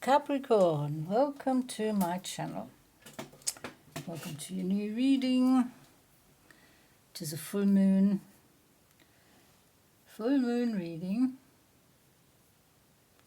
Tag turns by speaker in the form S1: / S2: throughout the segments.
S1: Capricorn, welcome to my channel. Welcome to your new reading. It is a full moon reading.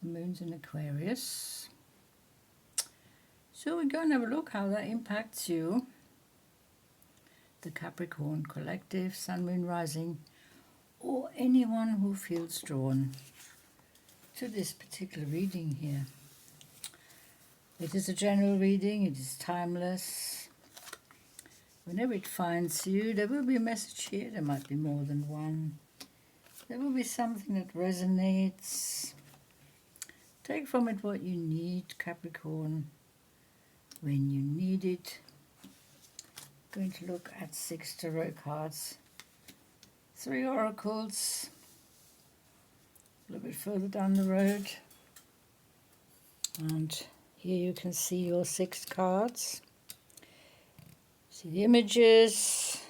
S1: The moon's in Aquarius. So we're going to have a look how that impacts you. The Capricorn collective, sun, moon, rising, or anyone who feels drawn to this particular reading here. It is a general reading, it is timeless. Whenever it finds you, there will be a message here. There might be more than one. There will be something that resonates. Take from it what you need, Capricorn, when you need it. I'm going to look at 6 tarot cards, 3 oracles, a little bit further down the road. And here you can see your 6 cards. See the images,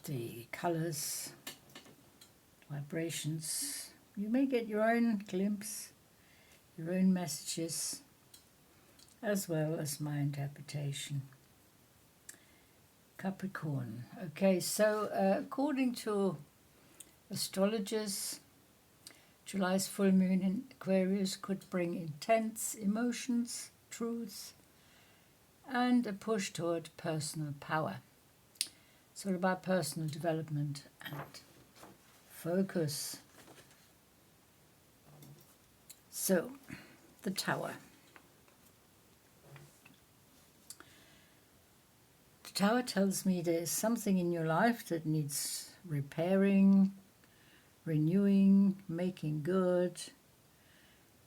S1: the colors, vibrations. You may get your own glimpse, your own messages, as well as my interpretation. Capricorn. Okay, so according to astrologers, July's full moon in Aquarius could bring intense emotions, truths, and a push toward personal power. It's all about personal development and focus. So, the Tower. The Tower tells me there's something in your life that needs repairing, renewing, making good,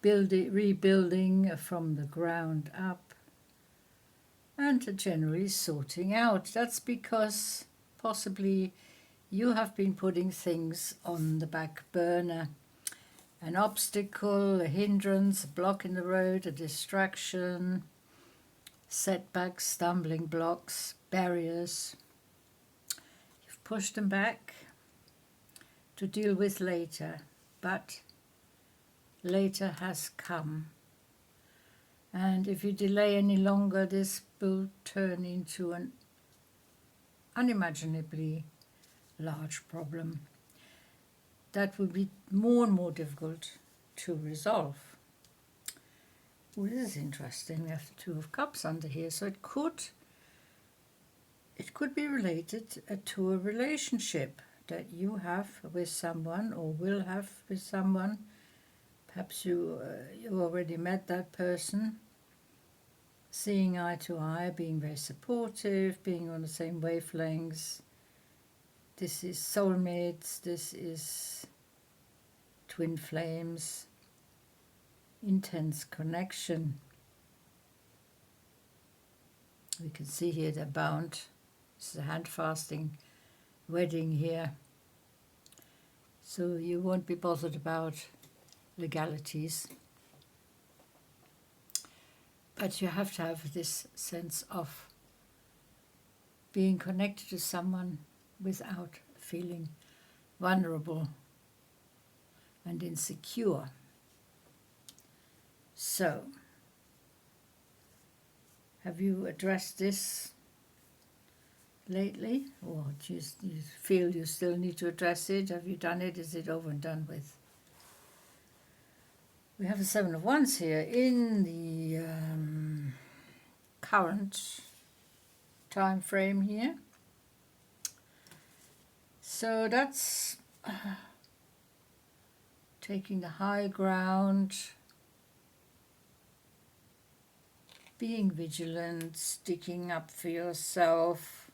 S1: rebuilding from the ground up, and generally sorting out. That's because possibly you have been putting things on the back burner. An obstacle, a hindrance, a block in the road, a distraction, setbacks, stumbling blocks, barriers. You've pushed them back to deal with later, but later has come. And if you delay any longer, this will turn into an unimaginably large problem that will be more and more difficult to resolve. Well, this is interesting. We have the 2 of Cups under here, so it could be related to a relationship that you have with someone or will have with someone. Perhaps you already met that person. Seeing eye to eye, being very supportive, being on the same wavelengths. This is soulmates, this is twin flames, intense connection. We can see here they're bound. This is a hand-fasting wedding here. So you won't be bothered about legalities. But you have to have this sense of being connected to someone without feeling vulnerable and insecure. So, have you addressed this lately? Or do you feel you still need to address it? Have you done it? Is it over and done with? We have the 7 of Wands here in the current time frame here. So that's taking the high ground, being vigilant, sticking up for yourself,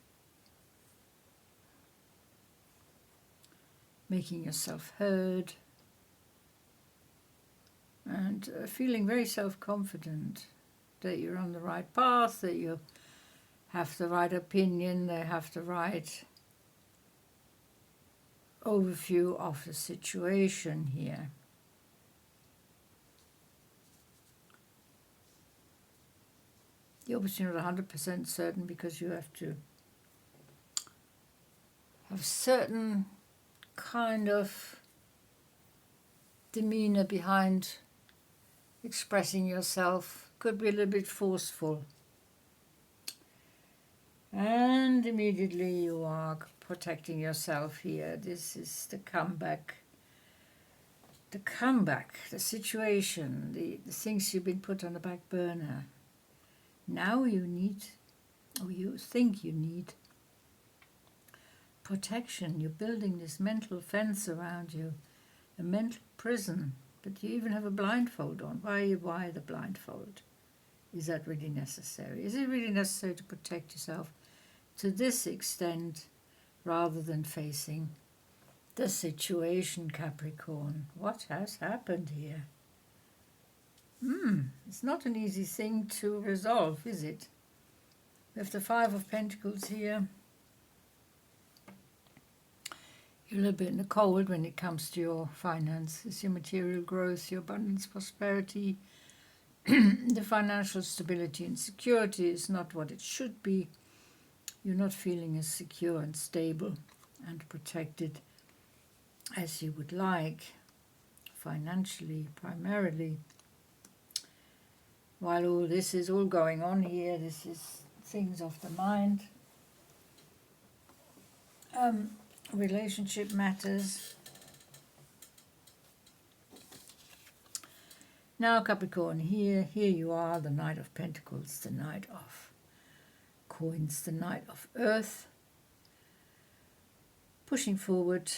S1: making yourself heard, and feeling very self-confident that you're on the right path, that you have the right opinion, they have the right overview of the situation here. You're obviously not 100% certain because you have to have certain kind of demeanor behind expressing yourself. Could be a little bit forceful. And immediately you are protecting yourself here. This is the comeback. The situation, the things you've been put on the back burner. Now you need, or you think you need, protection. You're building this mental fence around you, a mental prison, but you even have a blindfold on. Why the blindfold? Is that really necessary? Is it really necessary to protect yourself to this extent rather than facing the situation, Capricorn? What has happened here? It's not an easy thing to resolve, is it? We have the Five of Pentacles here. You're a little bit in the cold when it comes to your finances, your material growth, your abundance, prosperity. The financial stability and security is not what it should be. You're not feeling as secure and stable and protected as you would like, financially, primarily. While all this is all going on here, this is things of the mind. Relationship matters. Now, Capricorn, here you are, the Knight of Pentacles, the Knight of Coins, the Knight of Earth. Pushing forward,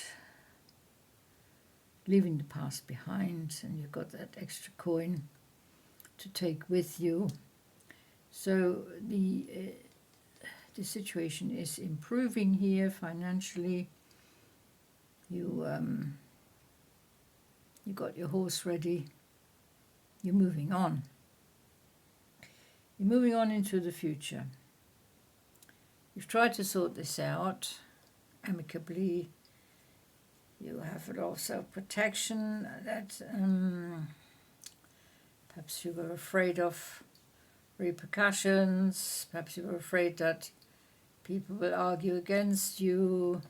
S1: leaving the past behind, and you've got that extra coin to take with you. So the situation is improving here financially. You got your horse ready. You're moving on. You're moving on into the future. You've tried to sort this out amicably. You have a lot of self-protection that perhaps you were afraid of repercussions. Perhaps you were afraid that people will argue against you.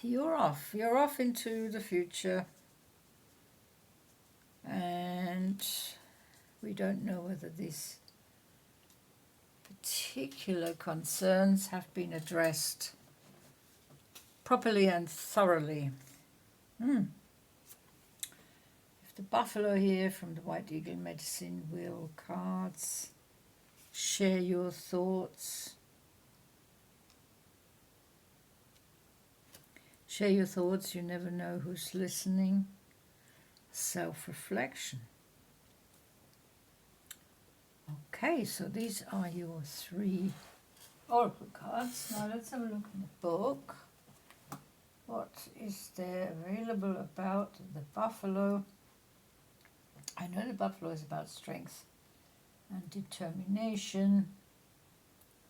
S1: You're off into the future, and we don't know whether these particular concerns have been addressed properly and thoroughly. If the buffalo here from the White Eagle Medicine Wheel cards, share your thoughts. Share your thoughts, you never know who's listening. Self-reflection. Okay, so these are your 3 oracle cards. Now let's have a look in the book. What is there available about the buffalo? I know the buffalo is about strength and determination,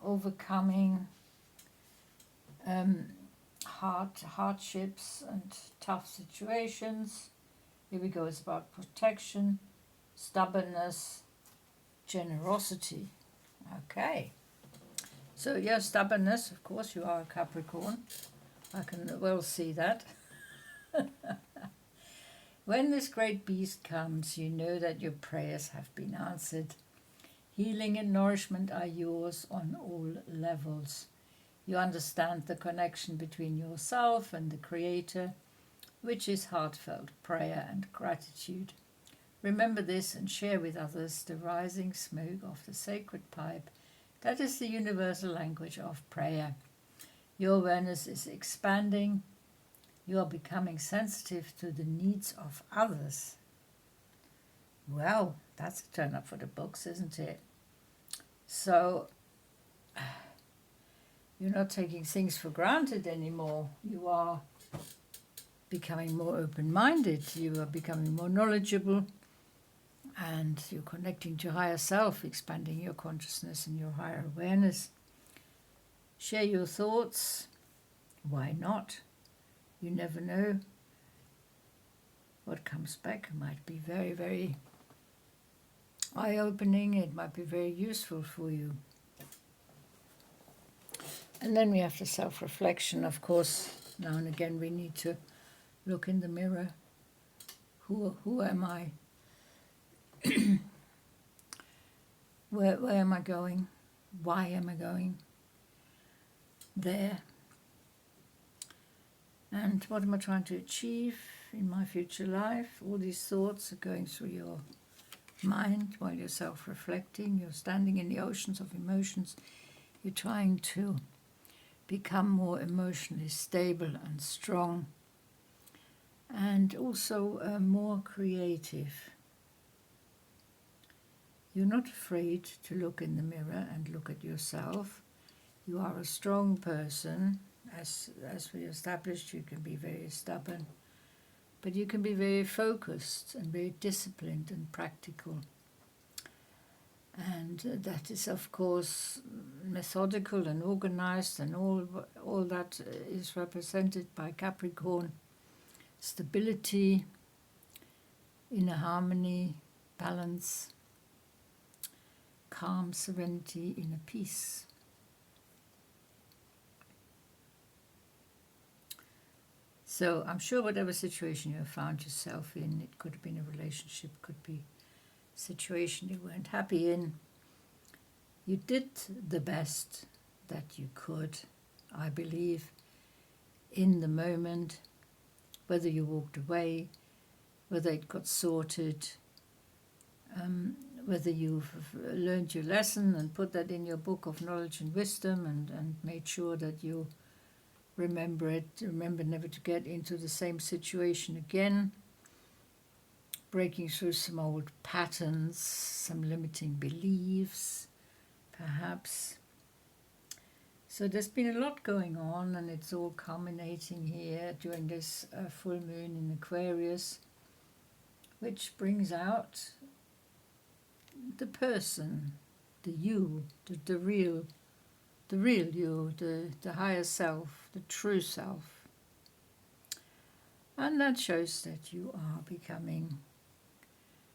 S1: overcoming hardships and tough situations. Here we go, it's about protection, stubbornness, generosity. Okay, so your stubbornness, of course you are a Capricorn. I can well see that. When this great beast comes, you know that your prayers have been answered. Healing and nourishment are yours on all levels. You understand the connection between yourself and the Creator, which is heartfelt prayer and gratitude. Remember this and share with others the rising smoke of the sacred pipe. That is the universal language of prayer. Your awareness is expanding. You are becoming sensitive to the needs of others. Well, that's a turn up for the books, isn't it? So, you're not taking things for granted anymore. You are becoming more open-minded. You are becoming more knowledgeable. And you're connecting to higher self, expanding your consciousness and your higher awareness. Share your thoughts. Why not? You never know. What comes back might be very, very eye-opening. It might be very useful for you. And then we have the self-reflection, of course. Now and again we need to look in the mirror. Who am I? Where am I going? Why am I going there? And what am I trying to achieve in my future life? All these thoughts are going through your mind while you're self-reflecting. You're standing in the oceans of emotions. You're trying to become more emotionally stable and strong, and also more creative. You're not afraid to look in the mirror and look at yourself. You are a strong person. As we established, you can be very stubborn, but you can be very focused and very disciplined and practical. And that is, of course, methodical and organized, and all that is represented by Capricorn. Stability, inner harmony, balance, calm, serenity, inner peace. So I'm sure whatever situation you have found yourself in, it could have been a relationship, could be a situation you weren't happy in, you did the best that you could, I believe, in the moment, whether you walked away, whether it got sorted, whether you've learned your lesson and put that in your book of knowledge and wisdom, and made sure that you remember it, remember never to get into the same situation again, breaking through some old patterns, some limiting beliefs, perhaps. So there's been a lot going on, and it's all culminating here during this full moon in Aquarius, which brings out the person, the you, the real you, the higher self, the true self. And that shows that you are becoming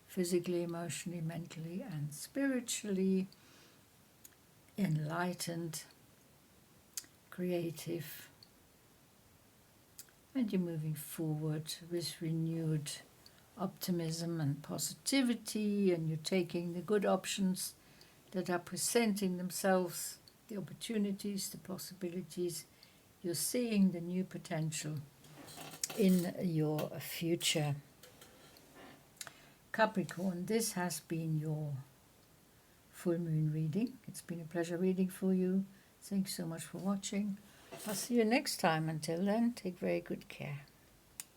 S1: physically, emotionally, mentally, and spiritually enlightened, creative, and you're moving forward with renewed optimism and positivity, and you're taking the good options that are presenting themselves, the opportunities, the possibilities. You're seeing the new potential in your future. Capricorn, this has been your full moon reading. It's been a pleasure reading for you. Thanks so much for watching. I'll see you next time. Until then, take very good care.